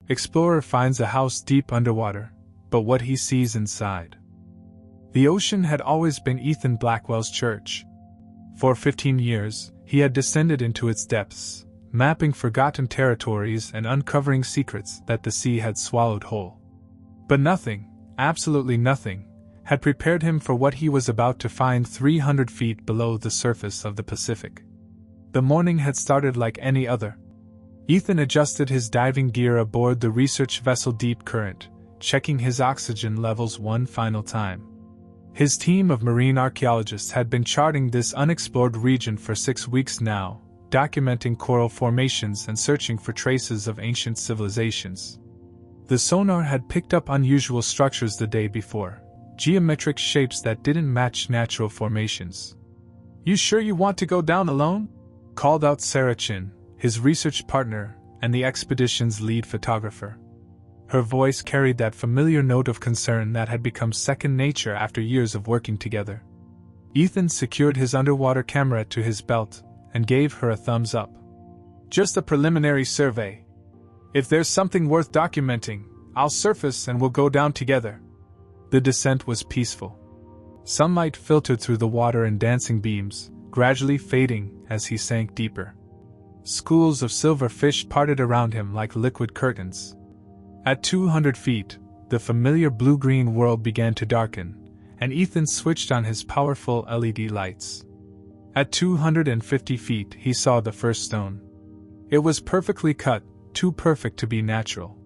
Explorer finds a house deep underwater, but what he sees inside. The ocean had always been Ethan Blackwell's church. For 15 years, he had descended into its depths, mapping forgotten territories and uncovering secrets that the sea had swallowed whole. But nothing, absolutely nothing, had prepared him for what he was about to find 300 feet below the surface of the Pacific. The morning had started like any other. Ethan adjusted his diving gear aboard the research vessel Deep Current, checking his oxygen levels one final time. His team of marine archaeologists had been charting this unexplored region for 6 weeks now, documenting coral formations and searching for traces of ancient civilizations. The sonar had picked up unusual structures the day before, geometric shapes that didn't match natural formations. "You sure you want to go down alone?" called out Sarah Chin, his research partner and the expedition's lead photographer. Her voice carried that familiar note of concern that had become second nature after years of working together. Ethan secured his underwater camera to his belt and gave her a thumbs up. "Just a preliminary survey. If there's something worth documenting, I'll surface and we'll go down together." The descent was peaceful. Sunlight filtered through the water in dancing beams, gradually fading as he sank deeper. Schools of silver fish parted around him like liquid curtains. At 200 feet, the familiar blue-green world began to darken, and Ethan switched on his powerful LED lights. At 250 feet, he saw the first stone. It was perfectly cut, too perfect to be natural.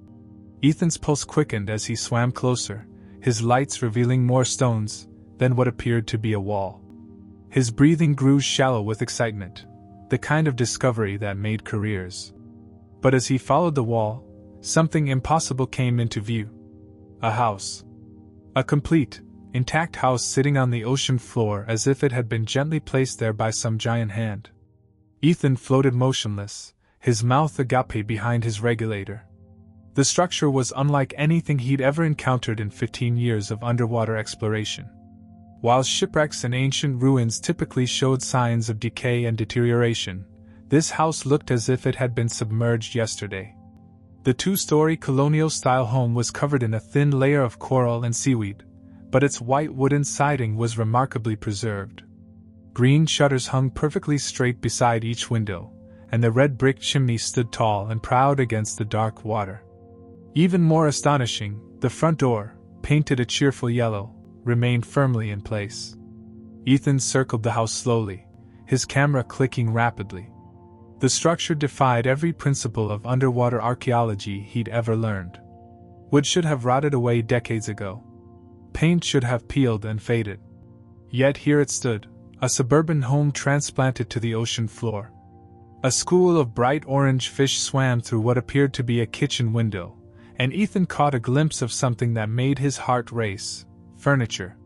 Ethan's pulse quickened as he swam closer, his lights revealing more stones than what appeared to be a wall. His breathing grew shallow with excitement, the kind of discovery that made careers. But as he followed the wall, something impossible came into view. A house. A complete, intact house sitting on the ocean floor as if it had been gently placed there by some giant hand. Ethan floated motionless, his mouth agape behind his regulator. The structure was unlike anything he'd ever encountered in 15 years of underwater exploration. While shipwrecks and ancient ruins typically showed signs of decay and deterioration, this house looked as if it had been submerged yesterday. The 2-story colonial-style home was covered in a thin layer of coral and seaweed, but its white wooden siding was remarkably preserved. Green shutters hung perfectly straight beside each window, and the red brick chimney stood tall and proud against the dark water. Even more astonishing, the front door, painted a cheerful yellow, remained firmly in place. Ethan circled the house slowly, his camera clicking rapidly. The structure defied every principle of underwater archaeology he'd ever learned. Wood should have rotted away decades ago. Paint should have peeled and faded. Yet here it stood, a suburban home transplanted to the ocean floor. A school of bright orange fish swam through what appeared to be a kitchen window, and Ethan caught a glimpse of something that made his heart race: furniture.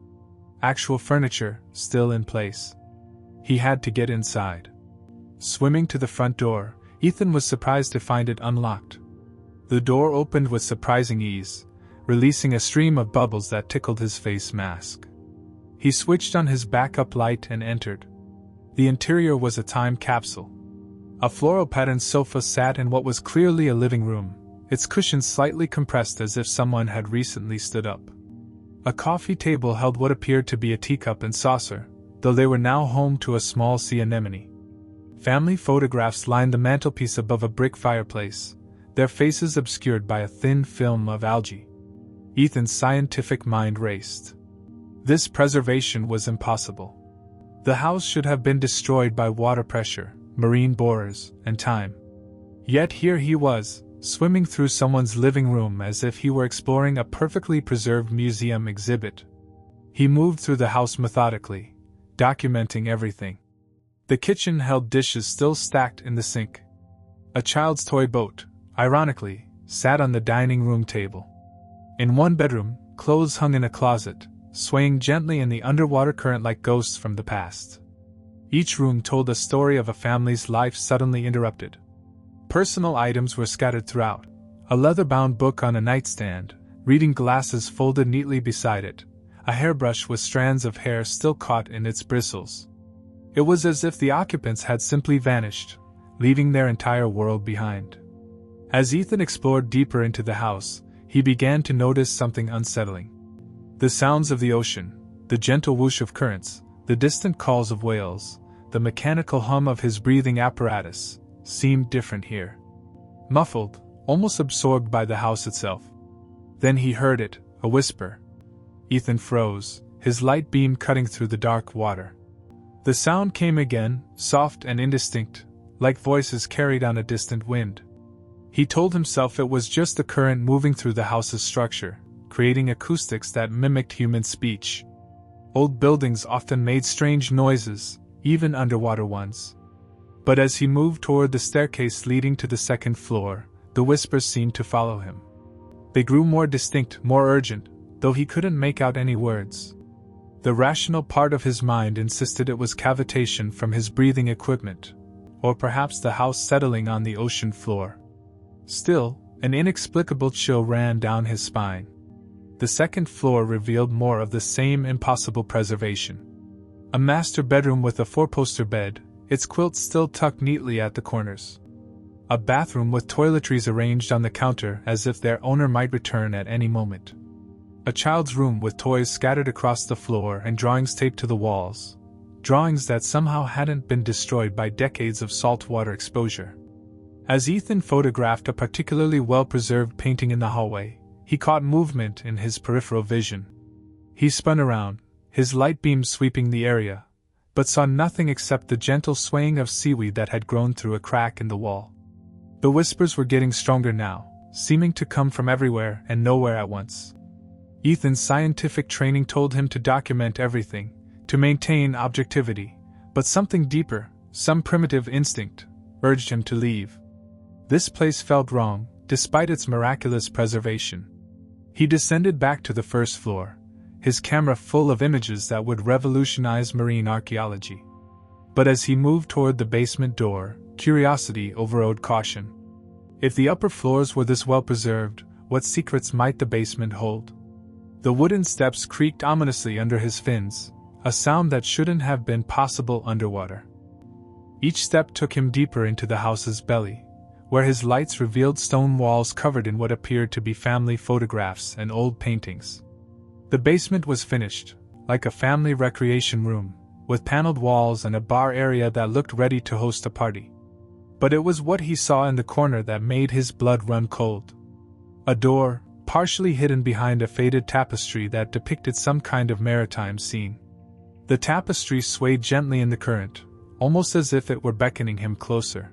Actual furniture, still in place. He had to get inside. Swimming to the front door, Ethan was surprised to find it unlocked. The door opened with surprising ease, releasing a stream of bubbles that tickled his face mask. He switched on his backup light and entered. The interior was a time capsule. A floral-patterned sofa sat in what was clearly a living room, its cushions slightly compressed as if someone had recently stood up. A coffee table held what appeared to be a teacup and saucer, though they were now home to a small sea anemone. Family photographs lined the mantelpiece above a brick fireplace, their faces obscured by a thin film of algae. Ethan's scientific mind raced. This preservation was impossible. The house should have been destroyed by water pressure, marine borers, and time. Yet here he was, swimming through someone's living room as if he were exploring a perfectly preserved museum exhibit. He moved through the house methodically, documenting everything. The kitchen held dishes still stacked in the sink. A child's toy boat, ironically, sat on the dining room table. In one bedroom, clothes hung in a closet, swaying gently in the underwater current like ghosts from the past. Each room told a story of a family's life suddenly interrupted. Personal items were scattered throughout, a leather-bound book on a nightstand, reading glasses folded neatly beside it, a hairbrush with strands of hair still caught in its bristles. It was as if the occupants had simply vanished, leaving their entire world behind. As Ethan explored deeper into the house, he began to notice something unsettling. The sounds of the ocean, the gentle whoosh of currents, the distant calls of whales, the mechanical hum of his breathing apparatus, seemed different here. Muffled, almost absorbed by the house itself. Then he heard it, a whisper. Ethan froze, his light beam cutting through the dark water. The sound came again, soft and indistinct, like voices carried on a distant wind. He told himself it was just the current moving through the house's structure, creating acoustics that mimicked human speech. Old buildings often made strange noises, even underwater ones. But as he moved toward the staircase leading to the second floor, the whispers seemed to follow him. They grew more distinct, more urgent, though he couldn't make out any words. The rational part of his mind insisted it was cavitation from his breathing equipment, or perhaps the house settling on the ocean floor. Still, an inexplicable chill ran down his spine. The second floor revealed more of the same impossible preservation. A master bedroom with a four-poster bed, its quilts still tucked neatly at the corners. A bathroom with toiletries arranged on the counter as if their owner might return at any moment. A child's room with toys scattered across the floor and drawings taped to the walls. Drawings that somehow hadn't been destroyed by decades of saltwater exposure. As Ethan photographed a particularly well-preserved painting in the hallway, he caught movement in his peripheral vision. He spun around, his light beam sweeping the area, but saw nothing except the gentle swaying of seaweed that had grown through a crack in the wall. The whispers were getting stronger now, seeming to come from everywhere and nowhere at once. Ethan's scientific training told him to document everything, to maintain objectivity, but something deeper, some primitive instinct, urged him to leave. This place felt wrong, despite its miraculous preservation. He descended back to the first floor, his camera full of images that would revolutionize marine archaeology. But as he moved toward the basement door, curiosity overrode caution. If the upper floors were this well preserved, what secrets might the basement hold? The wooden steps creaked ominously under his fins, a sound that shouldn't have been possible underwater. Each step took him deeper into the house's belly, where his lights revealed stone walls covered in what appeared to be family photographs and old paintings. The basement was finished, like a family recreation room, with paneled walls and a bar area that looked ready to host a party. But it was what he saw in the corner that made his blood run cold. A door, partially hidden behind a faded tapestry that depicted some kind of maritime scene. The tapestry swayed gently in the current, almost as if it were beckoning him closer.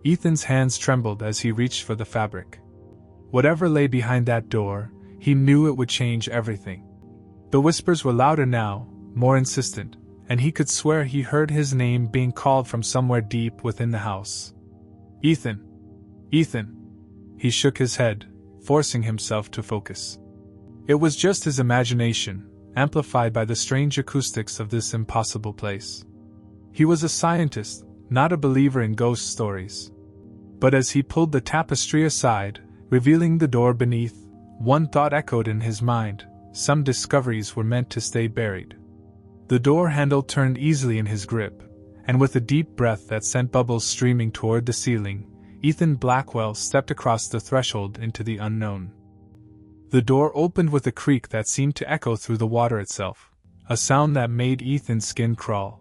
Ethan's hands trembled as he reached for the fabric. Whatever lay behind that door, he knew it would change everything. The whispers were louder now, more insistent, and he could swear he heard his name being called from somewhere deep within the house. Ethan! Ethan! He shook his head, forcing himself to focus. It was just his imagination, amplified by the strange acoustics of this impossible place. He was a scientist, not a believer in ghost stories. But as he pulled the tapestry aside, revealing the door beneath, one thought echoed in his mind: some discoveries were meant to stay buried. The door handle turned easily in his grip, and with a deep breath that sent bubbles streaming toward the ceiling, Ethan Blackwell stepped across the threshold into the unknown. The door opened with a creak that seemed to echo through the water itself, a sound that made Ethan's skin crawl.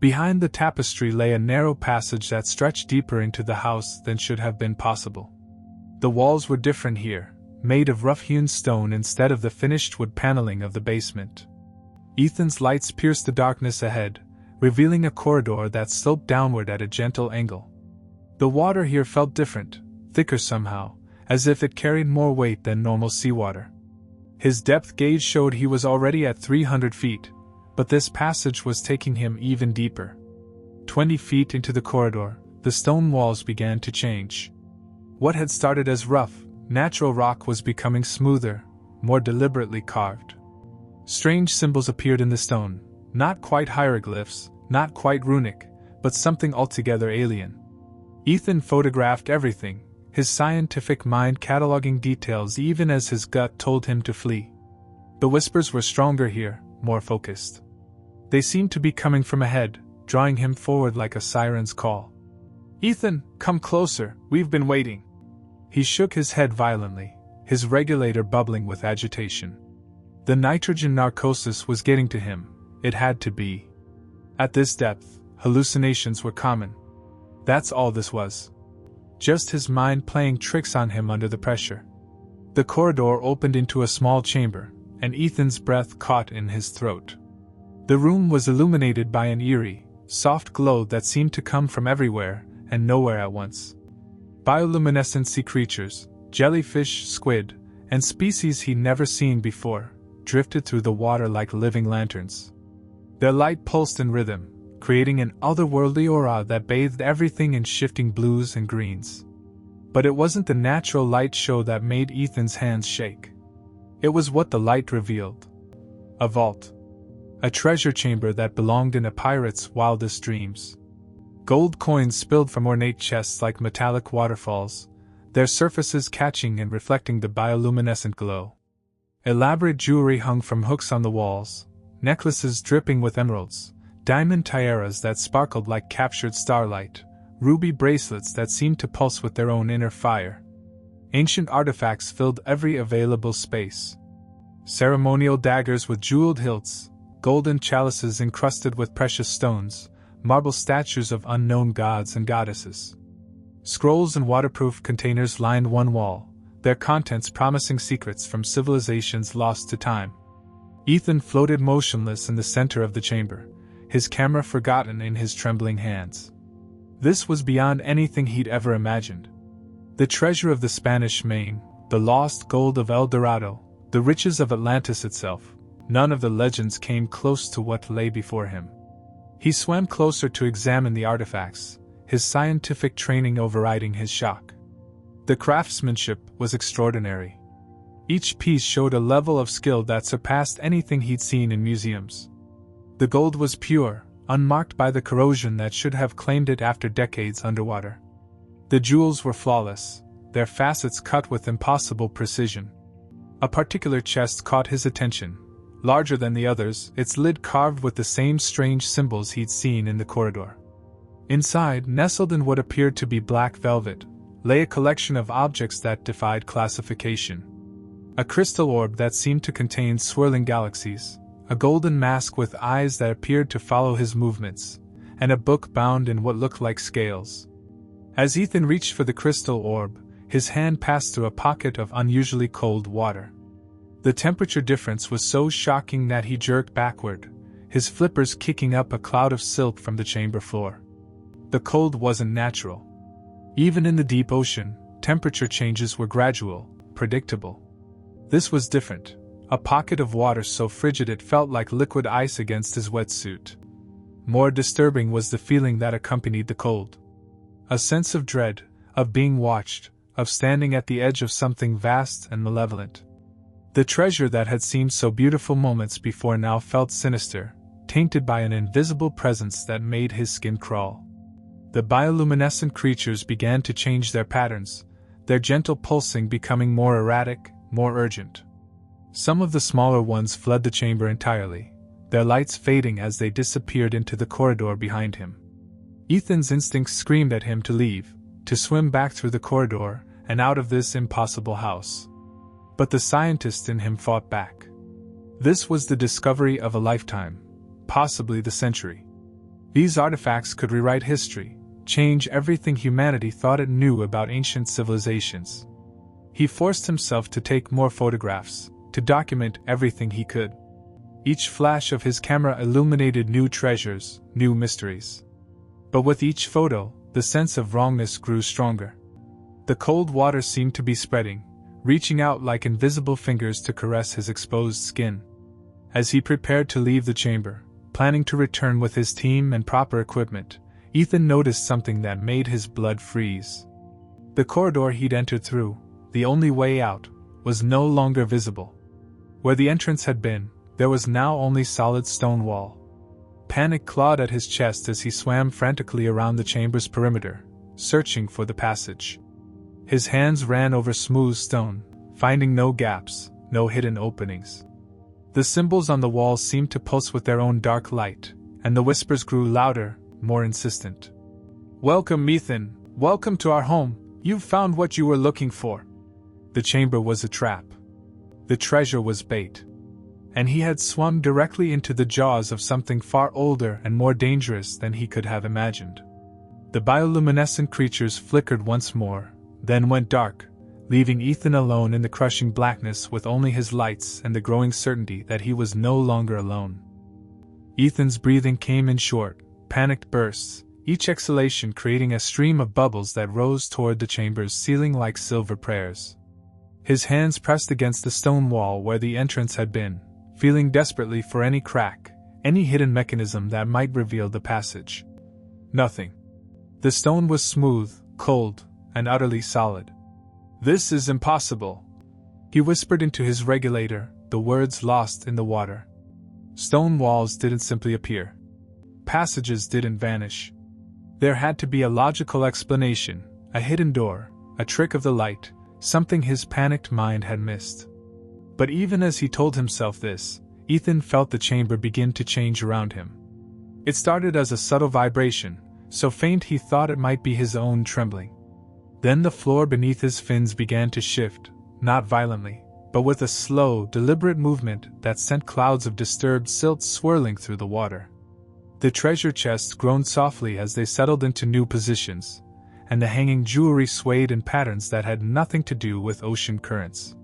Behind the tapestry lay a narrow passage that stretched deeper into the house than should have been possible. The walls were different here, made of rough-hewn stone instead of the finished wood paneling of the basement. Ethan's lights pierced the darkness ahead, revealing a corridor that sloped downward at a gentle angle. The water here felt different, thicker somehow, as if it carried more weight than normal seawater. His depth gauge showed he was already at 300 feet, but this passage was taking him even deeper. 20 feet into the corridor, the stone walls began to change. What had started as rough, natural rock was becoming smoother, more deliberately carved. Strange symbols appeared in the stone, not quite hieroglyphs, not quite runic, but something altogether alien. Ethan photographed everything, his scientific mind cataloging details even as his gut told him to flee. The whispers were stronger here, more focused. They seemed to be coming from ahead, drawing him forward like a siren's call. "Ethan, come closer, we've been waiting." He shook his head violently, his regulator bubbling with agitation. The nitrogen narcosis was getting to him, it had to be. At this depth, hallucinations were common. That's all this was. Just his mind playing tricks on him under the pressure. The corridor opened into a small chamber, and Ethan's breath caught in his throat. The room was illuminated by an eerie, soft glow that seemed to come from everywhere and nowhere at once. Bioluminescent sea creatures, jellyfish, squid, and species he'd never seen before, drifted through the water like living lanterns. Their light pulsed in rhythm, creating an otherworldly aura that bathed everything in shifting blues and greens. But it wasn't the natural light show that made Ethan's hands shake. It was what the light revealed. A vault. A treasure chamber that belonged in a pirate's wildest dreams. Gold coins spilled from ornate chests like metallic waterfalls, their surfaces catching and reflecting the bioluminescent glow. Elaborate jewelry hung from hooks on the walls, necklaces dripping with emeralds, diamond tiaras that sparkled like captured starlight, ruby bracelets that seemed to pulse with their own inner fire. Ancient artifacts filled every available space. Ceremonial daggers with jeweled hilts, golden chalices encrusted with precious stones, marble statues of unknown gods and goddesses. Scrolls and waterproof containers lined one wall, their contents promising secrets from civilizations lost to time. Ethan floated motionless in the center of the chamber, his camera forgotten in his trembling hands. This was beyond anything he'd ever imagined. The treasure of the Spanish Main, the lost gold of El Dorado, the riches of Atlantis itself, none of the legends came close to what lay before him. He swam closer to examine the artifacts, his scientific training overriding his shock. The craftsmanship was extraordinary. Each piece showed a level of skill that surpassed anything he'd seen in museums. The gold was pure, unmarked by the corrosion that should have claimed it after decades underwater. The jewels were flawless, their facets cut with impossible precision. A particular chest caught his attention, larger than the others, its lid carved with the same strange symbols he'd seen in the corridor. Inside, nestled in what appeared to be black velvet, lay a collection of objects that defied classification. A crystal orb that seemed to contain swirling galaxies, a golden mask with eyes that appeared to follow his movements, and a book bound in what looked like scales. As Ethan reached for the crystal orb, his hand passed through a pocket of unusually cold water. The temperature difference was so shocking that he jerked backward, his flippers kicking up a cloud of silk from the chamber floor. The cold wasn't natural. Even in the deep ocean, temperature changes were gradual, predictable. This was different, a pocket of water so frigid it felt like liquid ice against his wetsuit. More disturbing was the feeling that accompanied the cold. A sense of dread, of being watched, of standing at the edge of something vast and malevolent. The treasure that had seemed so beautiful moments before now felt sinister, tainted by an invisible presence that made his skin crawl. The bioluminescent creatures began to change their patterns, their gentle pulsing becoming more erratic, more urgent. Some of the smaller ones fled the chamber entirely, their lights fading as they disappeared into the corridor behind him. Ethan's instincts screamed at him to leave, to swim back through the corridor and out of this impossible house. But the scientist in him fought back. This was the discovery of a lifetime, possibly the century. These artifacts could rewrite history, change everything humanity thought it knew about ancient civilizations. He forced himself to take more photographs, to document everything he could. Each flash of his camera illuminated new treasures, new mysteries. But with each photo, the sense of wrongness grew stronger. The cold water seemed to be spreading, reaching out like invisible fingers to caress his exposed skin. As he prepared to leave the chamber, planning to return with his team and proper equipment, Ethan noticed something that made his blood freeze. The corridor he'd entered through, the only way out, was no longer visible. Where the entrance had been, there was now only solid stone wall. Panic clawed at his chest as he swam frantically around the chamber's perimeter, searching for the passage. His hands ran over smooth stone, finding no gaps, no hidden openings. The symbols on the walls seemed to pulse with their own dark light, and the whispers grew louder, more insistent. "Welcome, Ethan. Welcome to our home. You've found what you were looking for. The chamber was a trap. The treasure was bait. And he had swum directly into the jaws of something far older and more dangerous than he could have imagined. The bioluminescent creatures flickered once more, then went dark, leaving Ethan alone in the crushing blackness with only his lights and the growing certainty that he was no longer alone. Ethan's breathing came in short, panicked bursts, each exhalation creating a stream of bubbles that rose toward the chamber's ceiling like silver prayers. His hands pressed against the stone wall where the entrance had been, feeling desperately for any crack, any hidden mechanism that might reveal the passage. Nothing. The stone was smooth, cold, and utterly solid. "This is impossible," he whispered into his regulator, the words lost in the water. Stone walls didn't simply appear. Passages didn't vanish. There had to be a logical explanation, a hidden door, a trick of the light, something his panicked mind had missed. But even as he told himself this, Ethan felt the chamber begin to change around him. It started as a subtle vibration, so faint he thought it might be his own trembling. Then the floor beneath his fins began to shift, not violently, but with a slow, deliberate movement that sent clouds of disturbed silt swirling through the water. The treasure chests groaned softly as they settled into new positions, and the hanging jewelry swayed in patterns that had nothing to do with ocean currents.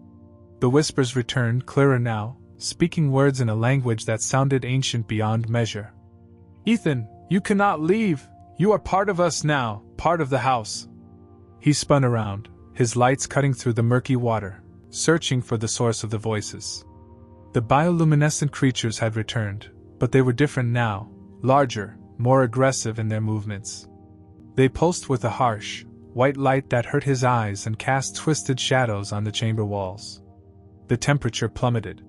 The whispers returned clearer now, speaking words in a language that sounded ancient beyond measure. "Ethan, you cannot leave! You are part of us now, part of the house." He spun around, his lights cutting through the murky water, searching for the source of the voices. The bioluminescent creatures had returned, but they were different now, larger, more aggressive in their movements. They pulsed with a harsh, white light that hurt his eyes and cast twisted shadows on the chamber walls. The temperature plummeted.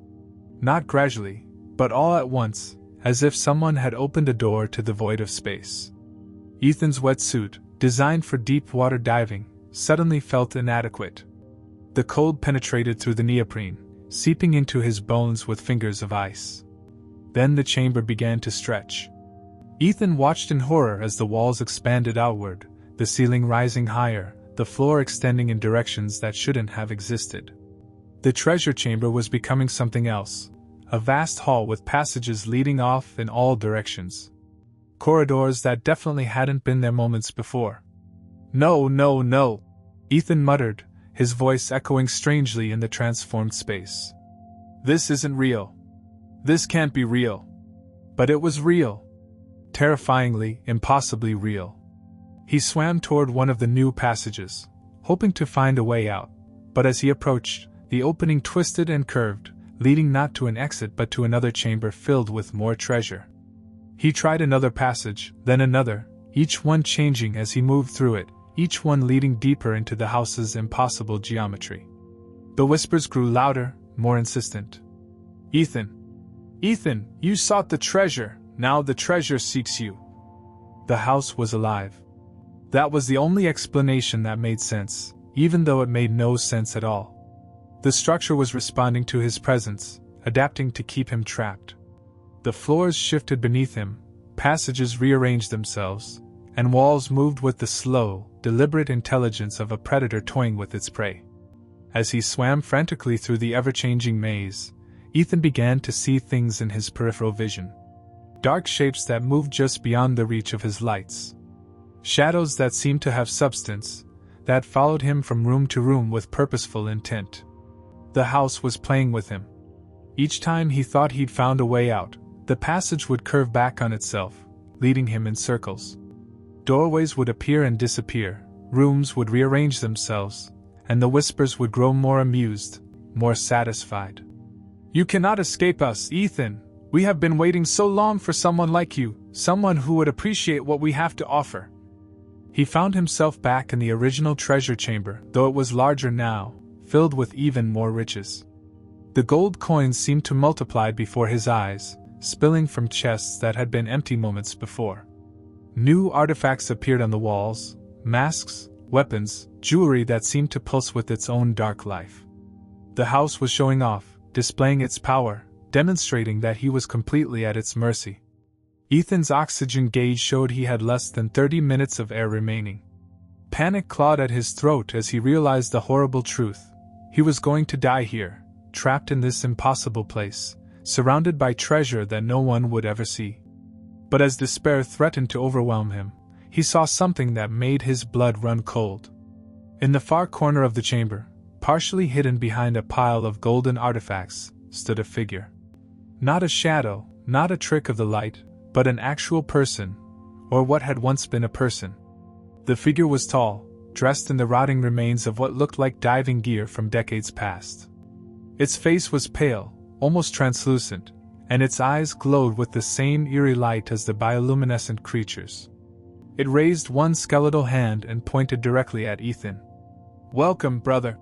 Not gradually, but all at once, as if someone had opened a door to the void of space. Ethan's wetsuit, designed for deep water diving, suddenly felt inadequate. The cold penetrated through the neoprene, seeping into his bones with fingers of ice. Then the chamber began to stretch. Ethan watched in horror as the walls expanded outward, the ceiling rising higher, the floor extending in directions that shouldn't have existed. The treasure chamber was becoming something else, a vast hall with passages leading off in all directions. Corridors that definitely hadn't been there moments before. "No, no, no," Ethan muttered, his voice echoing strangely in the transformed space. "This isn't real. This can't be real." But it was real. Terrifyingly, impossibly real. He swam toward one of the new passages, hoping to find a way out, but as he approached, the opening twisted and curved, leading not to an exit but to another chamber filled with more treasure. He tried another passage, then another, each one changing as he moved through it, each one leading deeper into the house's impossible geometry. The whispers grew louder, more insistent. "Ethan! Ethan, you sought the treasure, now the treasure seeks you." The house was alive. That was the only explanation that made sense, even though it made no sense at all. The structure was responding to his presence, adapting to keep him trapped. The floors shifted beneath him, passages rearranged themselves, and walls moved with the slow, deliberate intelligence of a predator toying with its prey. As he swam frantically through the ever-changing maze, Ethan began to see things in his peripheral vision. Dark shapes that moved just beyond the reach of his lights. Shadows that seemed to have substance, that followed him from room to room with purposeful intent. The house was playing with him. Each time he thought he'd found a way out, the passage would curve back on itself, leading him in circles. Doorways would appear and disappear, rooms would rearrange themselves, and the whispers would grow more amused, more satisfied. "You cannot escape us, Ethan. We have been waiting so long for someone like you, someone who would appreciate what we have to offer." He found himself back in the original treasure chamber, though it was larger now, filled with even more riches. The gold coins seemed to multiply before his eyes, spilling from chests that had been empty moments before. New artifacts appeared on the walls, masks, weapons, jewelry that seemed to pulse with its own dark life. The house was showing off, displaying its power, demonstrating that he was completely at its mercy. Ethan's oxygen gauge showed he had less than 30 minutes of air remaining. Panic clawed at his throat as he realized the horrible truth. He was going to die here, trapped in this impossible place, surrounded by treasure that no one would ever see. But as despair threatened to overwhelm him, he saw something that made his blood run cold. In the far corner of the chamber, partially hidden behind a pile of golden artifacts, stood a figure. Not a shadow, not a trick of the light, but an actual person, or what had once been a person. The figure was tall, dressed in the rotting remains of what looked like diving gear from decades past. Its face was pale, almost translucent, and its eyes glowed with the same eerie light as the bioluminescent creatures. It raised one skeletal hand and pointed directly at Ethan. "Welcome, brother,"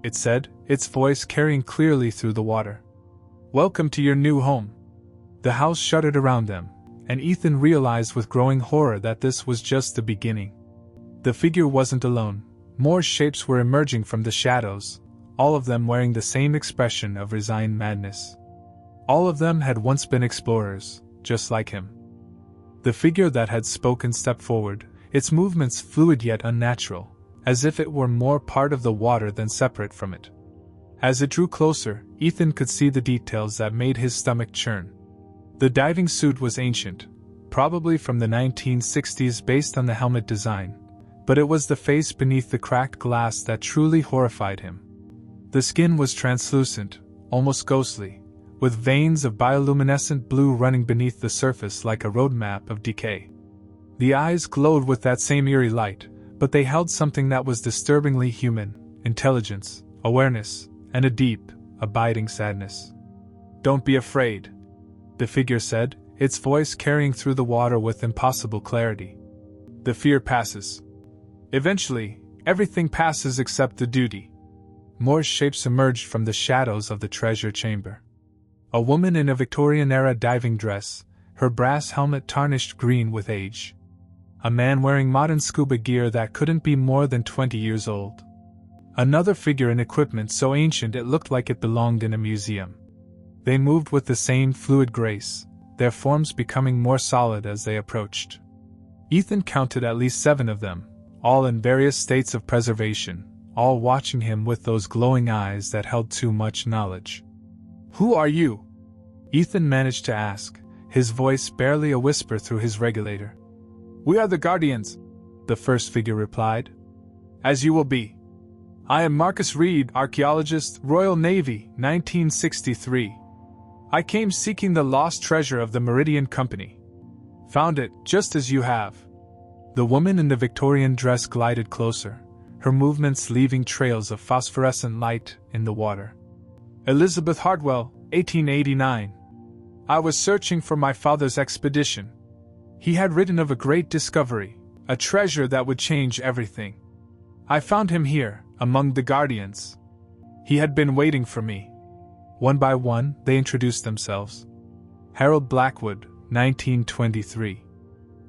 it said, its voice carrying clearly through the water. "Welcome to your new home." The house shuddered around them, and Ethan realized with growing horror that this was just the beginning. The figure wasn't alone. More shapes were emerging from the shadows, all of them wearing the same expression of resigned madness. All of them had once been explorers, just like him. The figure that had spoken stepped forward, its movements fluid yet unnatural, as if it were more part of the water than separate from it. As it drew closer, Ethan could see the details that made his stomach churn. The diving suit was ancient, probably from the 1960s based on the helmet design, but it was the face beneath the cracked glass that truly horrified him. The skin was translucent, almost ghostly, with veins of bioluminescent blue running beneath the surface like a roadmap of decay. The eyes glowed with that same eerie light, but they held something that was disturbingly human: intelligence, awareness, and a deep, abiding sadness. "Don't be afraid," the figure said, its voice carrying through the water with impossible clarity. "The fear passes. Eventually, everything passes except the duty." More shapes emerged from the shadows of the treasure chamber. A woman in a Victorian-era diving dress, her brass helmet tarnished green with age. A man wearing modern scuba gear that couldn't be more than 20 years old. Another figure in equipment so ancient it looked like it belonged in a museum. They moved with the same fluid grace, their forms becoming more solid as they approached. Ethan counted at least 7 of them, all in various states of preservation, all watching him with those glowing eyes that held too much knowledge. "Who are you?" Ethan managed to ask, his voice barely a whisper through his regulator. "We are the Guardians," the first figure replied. "As you will be. I am Marcus Reed, archaeologist, Royal Navy, 1963. I came seeking the lost treasure of the Meridian Company. Found it, just as you have." The woman in the Victorian dress glided closer, her movements leaving trails of phosphorescent light in the water. "Elizabeth Hartwell, 1889. I was searching for my father's expedition. He had written of a great discovery, a treasure that would change everything. I found him here, among the Guardians. He had been waiting for me." One by one, they introduced themselves. Harold Blackwood, 1923.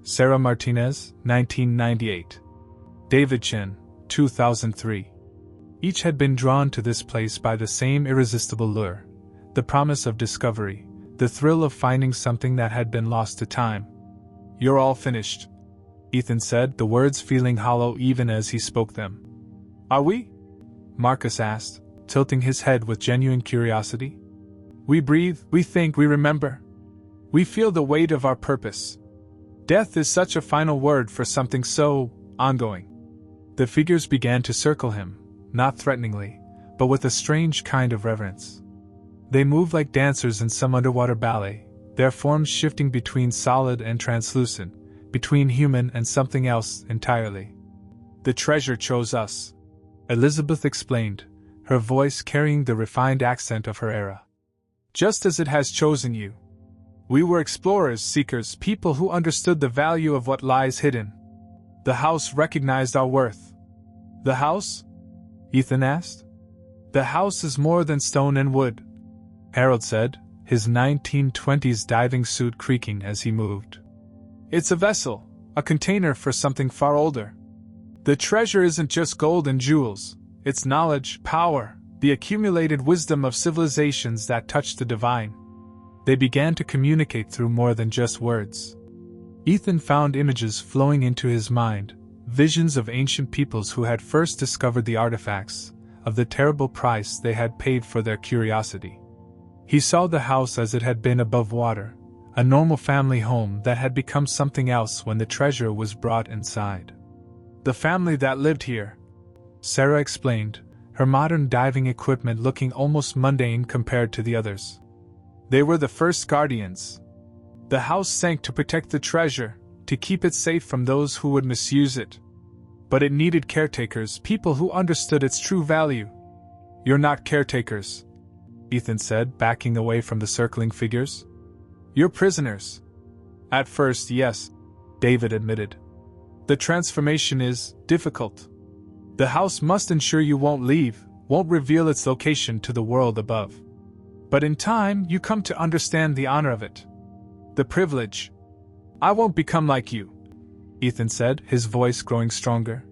Sarah Martinez, 1998. David Chen, 2003. Each had been drawn to this place by the same irresistible lure: the promise of discovery, the thrill of finding something that had been lost to time. "You're all finished," Ethan said, the words feeling hollow even as he spoke them. "Are we?" Marcus asked, tilting his head with genuine curiosity. "We breathe, we think, we remember. We feel the weight of our purpose. Death is such a final word for something so ongoing." The figures began to circle him, not threateningly, but with a strange kind of reverence. They moved like dancers in some underwater ballet, their forms shifting between solid and translucent, between human and something else entirely. "The treasure chose us," Elizabeth explained, her voice carrying the refined accent of her era. "Just as it has chosen you. We were explorers, seekers, people who understood the value of what lies hidden. The house recognized our worth." "The house?" Ethan asked. "The house is more than stone and wood," Harold said, his 1920s diving suit creaking as he moved. "It's a vessel, a container for something far older. The treasure isn't just gold and jewels, it's knowledge, power, the accumulated wisdom of civilizations that touch the divine." They began to communicate through more than just words. Ethan found images flowing into his mind, visions of ancient peoples who had first discovered the artifacts, of the terrible price they had paid for their curiosity. He saw the house as it had been above water, a normal family home that had become something else when the treasure was brought inside. The family that lived here, Sarah explained, her modern diving equipment looking almost mundane compared to the others. They were the first guardians. The house sank to protect the treasure, to keep it safe from those who would misuse it. But it needed caretakers, people who understood its true value. "You're not caretakers," Ethan said, backing away from the circling figures. "You're prisoners." "At first, yes," David admitted. "The transformation is difficult. The house must ensure you won't leave, won't reveal its location to the world above. But in time, you come to understand the honor of it. The privilege. I won't become like you," Ethan said, his voice growing stronger.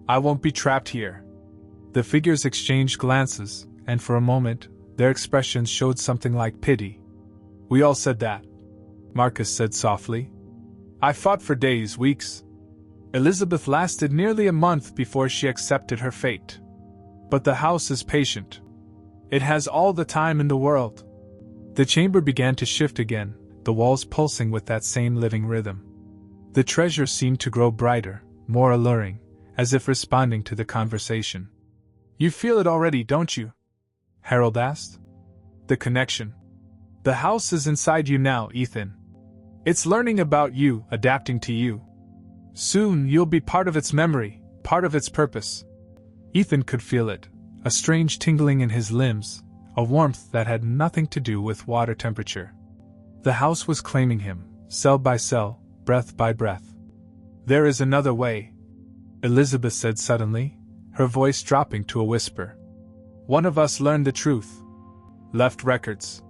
"I won't be trapped here." The figures exchanged glances, and for a moment, their expressions showed something like pity. "We all said that," Marcus said softly. "I fought for days, weeks. Elizabeth lasted nearly a month before she accepted her fate. But the house is patient. It has all the time in the world." The chamber began to shift again, the walls pulsing with that same living rhythm. The treasure seemed to grow brighter, more alluring, as if responding to the conversation. "You feel it already, don't you?" Harold asked. "The connection. The house is inside you now, Ethan. It's learning about you, adapting to you. Soon you'll be part of its memory, part of its purpose." Ethan could feel it, a strange tingling in his limbs, a warmth that had nothing to do with water temperature. The house was claiming him, cell by cell, breath by breath. "There is another way," Elizabeth said suddenly, her voice dropping to a whisper. "One of us learned the truth. Left records.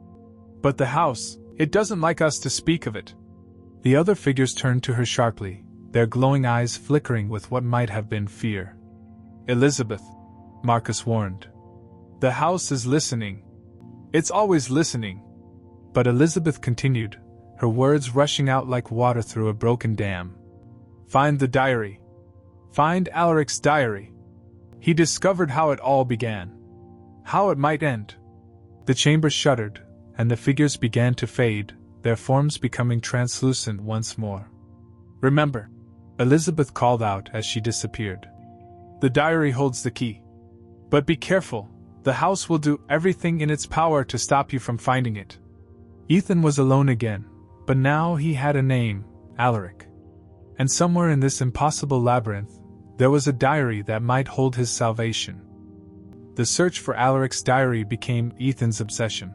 But the house, it doesn't like us to speak of it." The other figures turned to her sharply, their glowing eyes flickering with what might have been fear. "Elizabeth," Marcus warned. "The house is listening. It's always listening." But Elizabeth continued, her words rushing out like water through a broken dam. "Find the diary. Find Alaric's diary. He discovered how it all began. How it might end." The chamber shuddered, and the figures began to fade, their forms becoming translucent once more. "Remember," Elizabeth called out as she disappeared. "The diary holds the key. But be careful, the house will do everything in its power to stop you from finding it." Ethan was alone again, but now he had a name, Alaric. And somewhere in this impossible labyrinth, there was a diary that might hold his salvation. The search for Alaric's diary became Ethan's obsession.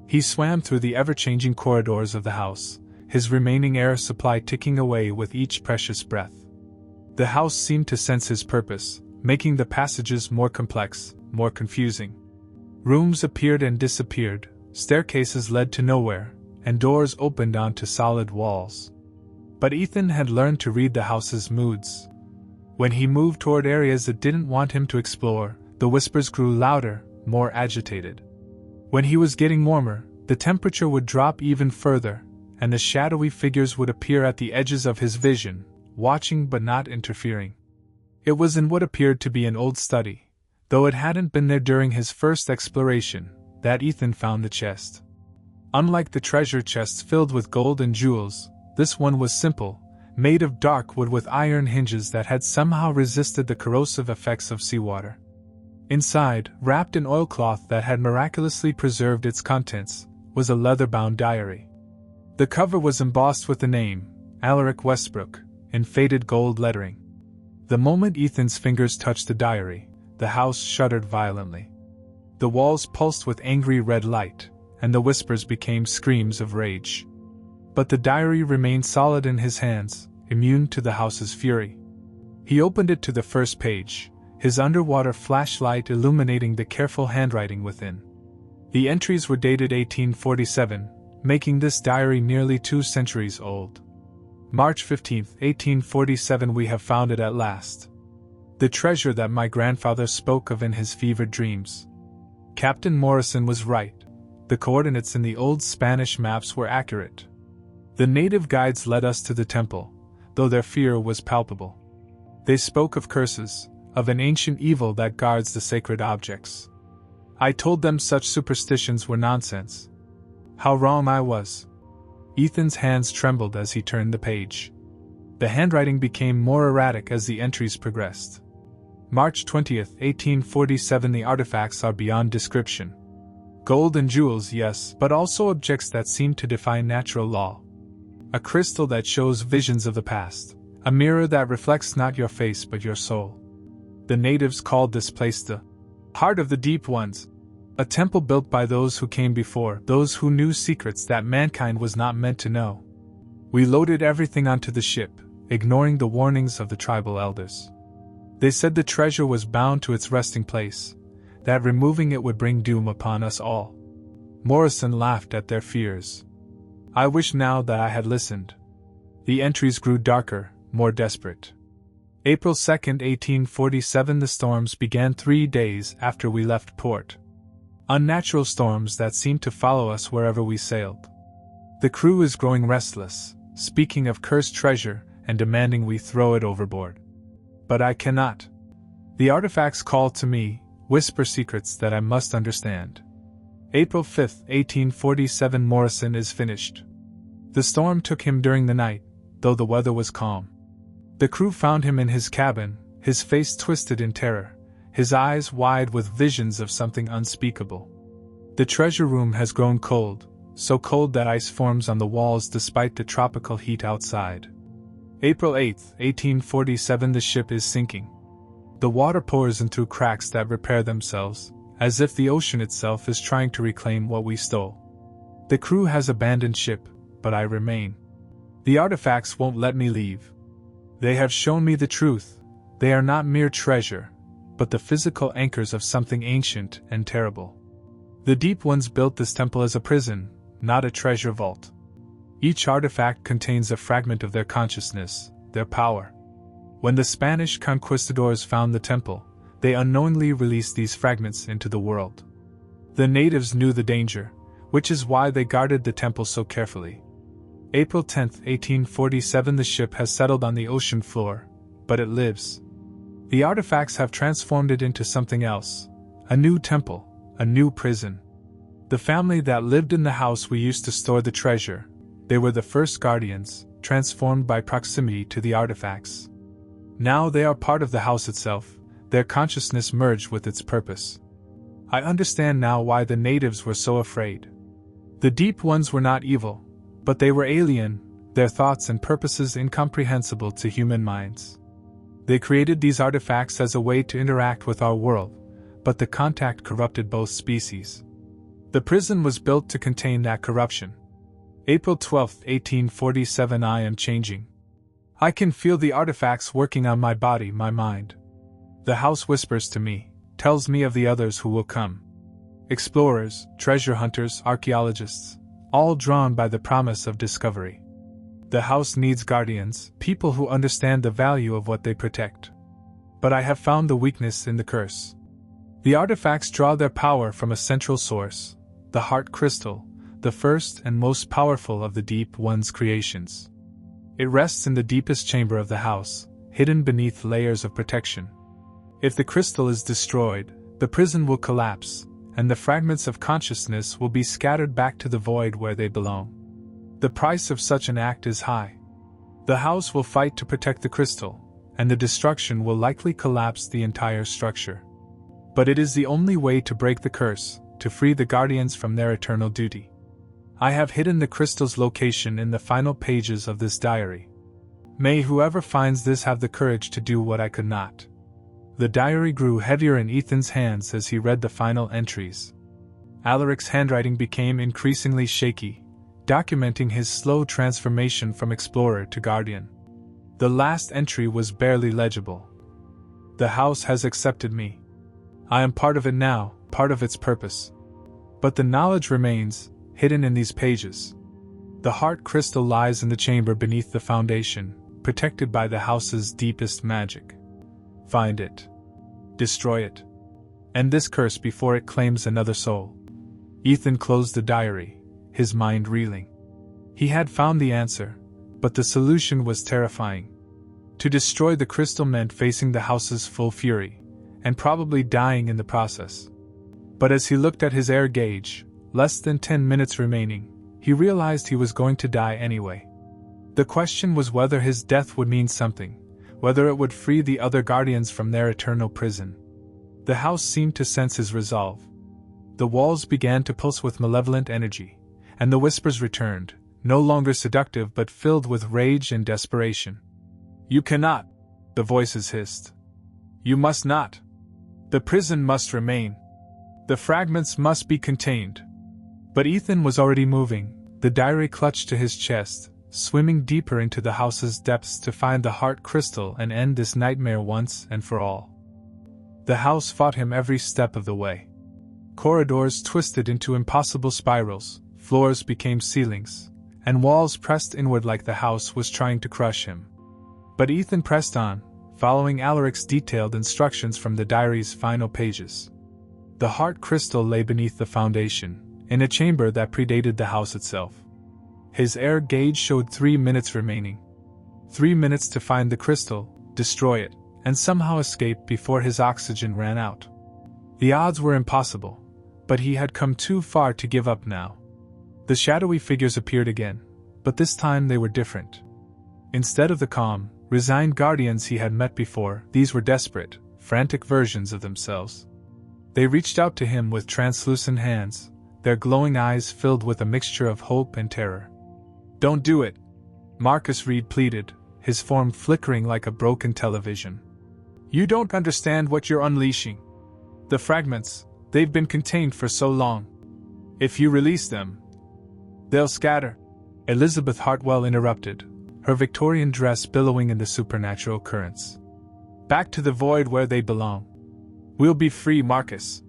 He swam through the ever-changing corridors of the house, his remaining air supply ticking away with each precious breath. The house seemed to sense his purpose, making the passages more complex, more confusing. Rooms appeared and disappeared, staircases led to nowhere, and doors opened onto solid walls. But Ethan had learned to read the house's moods. When he moved toward areas it didn't want him to explore, the whispers grew louder, more agitated. When he was getting warmer, the temperature would drop even further, and the shadowy figures would appear at the edges of his vision, watching but not interfering. It was in what appeared to be an old study, though it hadn't been there during his first exploration, that Ethan found the chest. Unlike the treasure chests filled with gold and jewels, this one was simple, made of dark wood with iron hinges that had somehow resisted the corrosive effects of seawater. Inside, wrapped in oilcloth that had miraculously preserved its contents, was a leather-bound diary. The cover was embossed with the name, Alaric Westbrook, in faded gold lettering. The moment Ethan's fingers touched the diary, the house shuddered violently. The walls pulsed with angry red light, and the whispers became screams of rage. But the diary remained solid in his hands, immune to the house's fury. He opened it to the first page, his underwater flashlight illuminating the careful handwriting within. The entries were dated 1847, making this diary nearly 2 centuries old. March 15, 1847. We have found it at last. The treasure that my grandfather spoke of in his fevered dreams. Captain Morrison was right. The coordinates in the old Spanish maps were accurate. The native guides led us to the temple, though their fear was palpable. They spoke of curses, of an ancient evil that guards the sacred objects. I told them such superstitions were nonsense. How wrong I was. Ethan's hands trembled as he turned the page. The handwriting became more erratic as the entries progressed. March 20th, 1847. The artifacts are beyond description. Gold and jewels, yes, but also objects that seem to defy natural law. A crystal that shows visions of the past. A mirror that reflects not your face but your soul. The natives called this place the Heart of the Deep Ones. A temple built by those who came before, those who knew secrets that mankind was not meant to know. We loaded everything onto the ship, ignoring the warnings of the tribal elders. They said the treasure was bound to its resting place, that removing it would bring doom upon us all. Morrison laughed at their fears. I wish now that I had listened. The entries grew darker, more desperate. April 2, 1847. The storms began 3 days after we left port. Unnatural storms that seemed to follow us wherever we sailed. The crew is growing restless, speaking of cursed treasure and demanding we throw it overboard. But I cannot. The artifacts call to me, whisper secrets that I must understand. April 5, 1847. Morrison is finished. The storm took him during the night, though the weather was calm. The crew found him in his cabin, his face twisted in terror, his eyes wide with visions of something unspeakable. The treasure room has grown cold, so cold that ice forms on the walls despite the tropical heat outside. April 8, 1847. The ship is sinking. The water pours in through cracks that repair themselves, as if the ocean itself is trying to reclaim what we stole. The crew has abandoned ship, but I remain. The artifacts won't let me leave. They have shown me the truth. They are not mere treasure, but the physical anchors of something ancient and terrible. The Deep Ones built this temple as a prison, not a treasure vault. Each artifact contains a fragment of their consciousness, their power. When the Spanish conquistadors found the temple, they unknowingly released these fragments into the world. The natives knew the danger, which is why they guarded the temple so carefully. April 10, 1847. The ship has settled on the ocean floor, but it lives. The artifacts have transformed it into something else, a new temple, a new prison. The family that lived in the house we used to store the treasure, they were the first guardians, transformed by proximity to the artifacts. Now they are part of the house itself, their consciousness merged with its purpose. I understand now why the natives were so afraid. The Deep Ones were not evil, but they were alien, their thoughts and purposes incomprehensible to human minds. They created these artifacts as a way to interact with our world, but the contact corrupted both species. The prison was built to contain that corruption. April 12, 1847. I am changing. I can feel the artifacts working on my body, my mind. The house whispers to me, tells me of the others who will come. Explorers, treasure hunters, archaeologists, all drawn by the promise of discovery. The house needs guardians, people who understand the value of what they protect. But I have found the weakness in the curse. The artifacts draw their power from a central source, the heart crystal, the first and most powerful of the Deep One's creations. It rests in the deepest chamber of the house, hidden beneath layers of protection. If the crystal is destroyed, the prison will collapse, and the fragments of consciousness will be scattered back to the void where they belong. The price of such an act is high. The house will fight to protect the crystal, and the destruction will likely collapse the entire structure. But it is the only way to break the curse, to free the guardians from their eternal duty. I have hidden the crystal's location in the final pages of this diary. May whoever finds this have the courage to do what I could not. The diary grew heavier in Ethan's hands as he read the final entries. Alaric's handwriting became increasingly shaky, documenting his slow transformation from explorer to guardian. The last entry was barely legible. The house has accepted me. I am part of it now, part of its purpose. But the knowledge remains, hidden in these pages. The heart crystal lies in the chamber beneath the foundation, protected by the house's deepest magic. Find it. Destroy it. End this curse before it claims another soul. Ethan closed the diary, his mind reeling. He had found the answer, but the solution was terrifying. To destroy the crystal meant facing the house's full fury, and probably dying in the process. But as he looked at his air gauge, less than 10 minutes remaining, he realized he was going to die anyway. The question was whether his death would mean something, whether it would free the other guardians from their eternal prison. The house seemed to sense his resolve. The walls began to pulse with malevolent energy, and the whispers returned, no longer seductive but filled with rage and desperation. "You cannot," the voices hissed. "You must not. The prison must remain. The fragments must be contained." But Ethan was already moving, the diary clutched to his chest, swimming deeper into the house's depths to find the heart crystal and end this nightmare once and for all. The house fought him every step of the way. Corridors twisted into impossible spirals, floors became ceilings, and walls pressed inward like the house was trying to crush him. But Ethan pressed on, following Alaric's detailed instructions from the diary's final pages. The heart crystal lay beneath the foundation, in a chamber that predated the house itself. His air gauge showed 3 minutes remaining. 3 minutes to find the crystal, destroy it, and somehow escape before his oxygen ran out. The odds were impossible, but he had come too far to give up now. The shadowy figures appeared again, but this time they were different. Instead of the calm, resigned guardians he had met before, these were desperate, frantic versions of themselves. They reached out to him with translucent hands, their glowing eyes filled with a mixture of hope and terror. "Don't do it," Marcus Reed pleaded, his form flickering like a broken television. "You don't understand what you're unleashing. The fragments, they've been contained for so long. If you release them, they'll scatter." Elizabeth Hartwell interrupted, her Victorian dress billowing in the supernatural currents. "Back to the void where they belong. We'll be free, Marcus.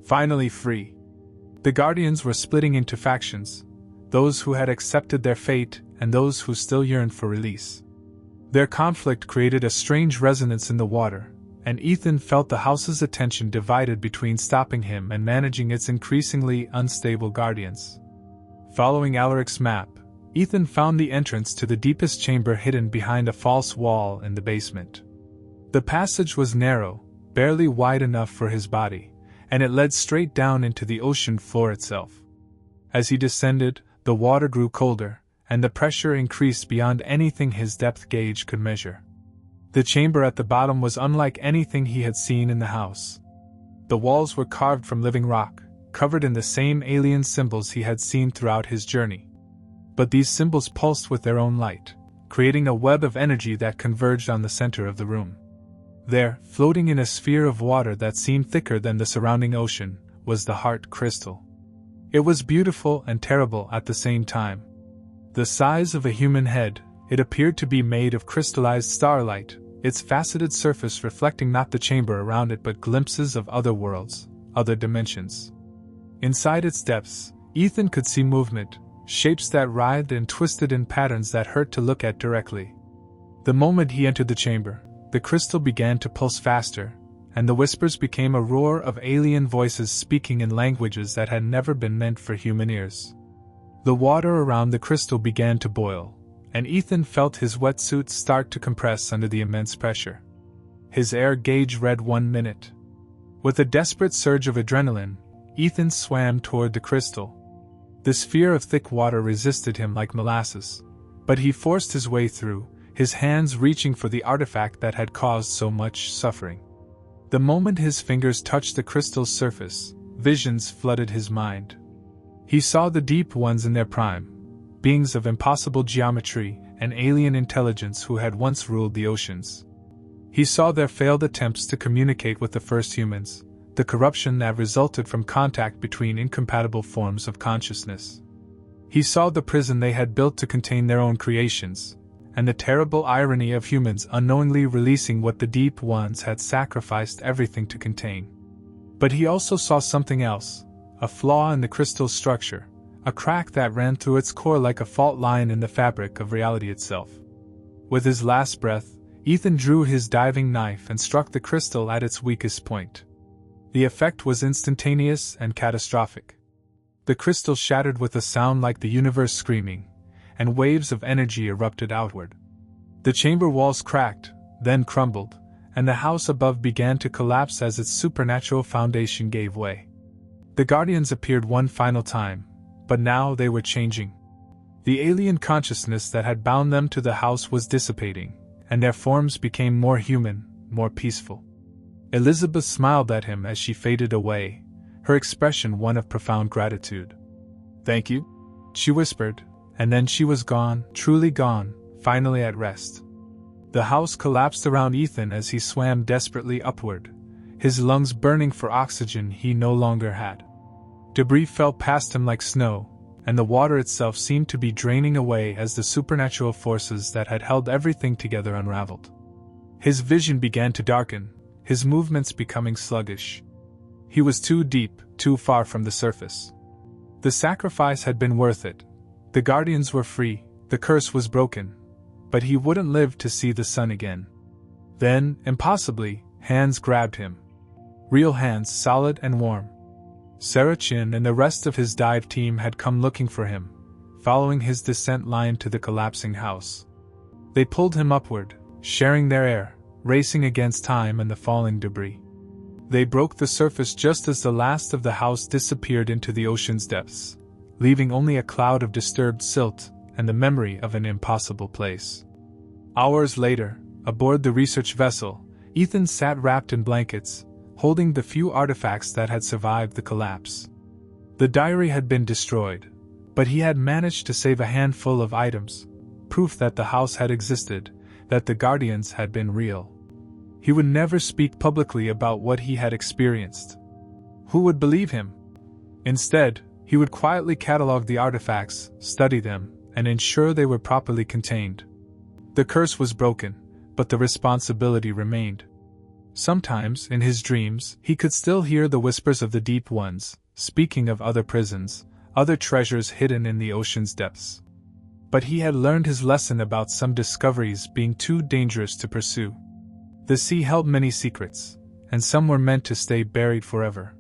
Finally free." The Guardians were splitting into factions, those who had accepted their fate and those who still yearned for release. Their conflict created a strange resonance in the water, and Ethan felt the house's attention divided between stopping him and managing its increasingly unstable guardians. Following Alaric's map, Ethan found the entrance to the deepest chamber hidden behind a false wall in the basement. The passage was narrow, barely wide enough for his body, and it led straight down into the ocean floor itself. As he descended, the water grew colder, and the pressure increased beyond anything his depth gauge could measure. The chamber at the bottom was unlike anything he had seen in the house. The walls were carved from living rock, covered in the same alien symbols he had seen throughout his journey. But these symbols pulsed with their own light, creating a web of energy that converged on the center of the room. There, floating in a sphere of water that seemed thicker than the surrounding ocean, was the heart crystal. It was beautiful and terrible at the same time. The size of a human head, it appeared to be made of crystallized starlight, its faceted surface reflecting not the chamber around it but glimpses of other worlds, other dimensions. Inside its depths, Ethan could see movement, shapes that writhed and twisted in patterns that hurt to look at directly. The moment he entered the chamber, the crystal began to pulse faster, and the whispers became a roar of alien voices speaking in languages that had never been meant for human ears. The water around the crystal began to boil, and Ethan felt his wetsuit start to compress under the immense pressure. His air gauge read 1 minute. With a desperate surge of adrenaline, Ethan swam toward the crystal. The sphere of thick water resisted him like molasses, but he forced his way through, his hands reaching for the artifact that had caused so much suffering. The moment his fingers touched the crystal's surface, visions flooded his mind. He saw the Deep Ones in their prime, beings of impossible geometry and alien intelligence who had once ruled the oceans. He saw their failed attempts to communicate with the first humans, the corruption that resulted from contact between incompatible forms of consciousness. He saw the prison they had built to contain their own creations, and the terrible irony of humans unknowingly releasing what the Deep Ones had sacrificed everything to contain. But he also saw something else, a flaw in the crystal's structure, a crack that ran through its core like a fault line in the fabric of reality itself. With his last breath, Ethan drew his diving knife and struck the crystal at its weakest point. The effect was instantaneous and catastrophic. The crystal shattered with a sound like the universe screaming, and waves of energy erupted outward. The chamber walls cracked, then crumbled, and the house above began to collapse as its supernatural foundation gave way. The Guardians appeared one final time, but now they were changing. The alien consciousness that had bound them to the house was dissipating, and their forms became more human, more peaceful. Elizabeth smiled at him as she faded away, her expression one of profound gratitude. "Thank you," she whispered, and then she was gone, truly gone, finally at rest. The house collapsed around Ethan as he swam desperately upward, his lungs burning for oxygen he no longer had. Debris fell past him like snow, and the water itself seemed to be draining away as the supernatural forces that had held everything together unraveled. His vision began to darken, his movements becoming sluggish. He was too deep, too far from the surface. The sacrifice had been worth it. The Guardians were free, the curse was broken, but he wouldn't live to see the sun again. Then, impossibly, hands grabbed him. Real hands, solid and warm. Sarah Chin and the rest of his dive team had come looking for him, following his descent line to the collapsing house. They pulled him upward, sharing their air, racing against time and the falling debris. They broke the surface just as the last of the house disappeared into the ocean's depths, leaving only a cloud of disturbed silt and the memory of an impossible place. Hours later, aboard the research vessel, Ethan sat wrapped in blankets, holding the few artifacts that had survived the collapse. The diary had been destroyed, but he had managed to save a handful of items, proof that the house had existed, that the Guardians had been real. He would never speak publicly about what he had experienced. Who would believe him? Instead, he would quietly catalog the artifacts, study them, and ensure they were properly contained. The curse was broken, but the responsibility remained. Sometimes, in his dreams, he could still hear the whispers of the Deep Ones, speaking of other prisons, other treasures hidden in the ocean's depths. But he had learned his lesson about some discoveries being too dangerous to pursue. The sea held many secrets, and some were meant to stay buried forever.